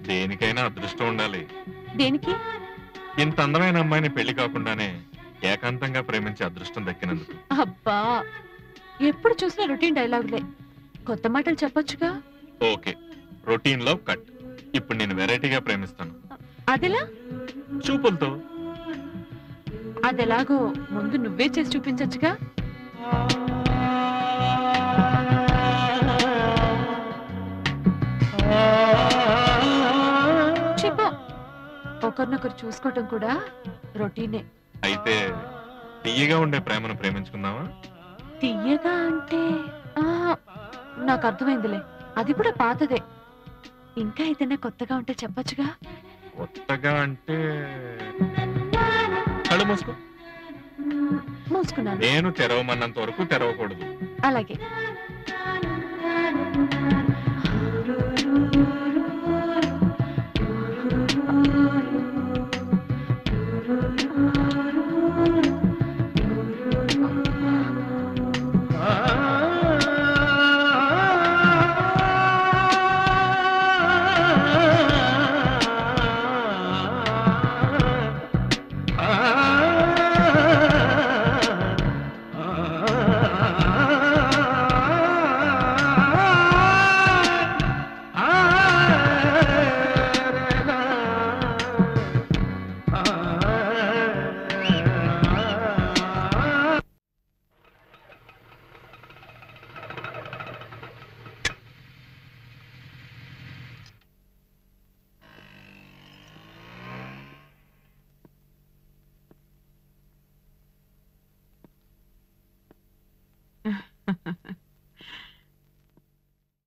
దేనికైనా అదృష్టం ఉండాలి. దేనికి? ఇంత అందమైన అమ్మాయిని పెళ్లి కాకుండానే ఏకాంతంగా ప్రేమించే అదృష్టం దక్కినందుకు. అబ్బా, ఎప్పుడు చూసినా రొటీన్ డైలాగులే. కొత్త మాటలు చెప్పొచ్చుగా. ఓకే, రొటీన్ లో కట్. ఇప్పుడు నేను వెరైటీగా ప్రేమిస్తాను. అదెలా? చూపులతో. అదెలాగో ముందు నువ్వే చేసి చూపించొచ్చుగా. చెప్పు. ఒకరినొకరు చూసుకోవటం కూడా రొటీనే. అయితే తీయగా ఉండే ప్రేమను ప్రేమించుకుందామా? తీయగా అంటే నాకు అర్థమైందిలే. అది కూడా పాతదే. ఇంకా ఏదైనా కొత్తగా ఉంటే చెప్పొచ్చుగా. కొత్తగా అంటే కళ్ళు మూసుకో. మూసుకున్నాను. నేను తెరవమన్నంత వరకు తెరవకూడదు. అలాగే.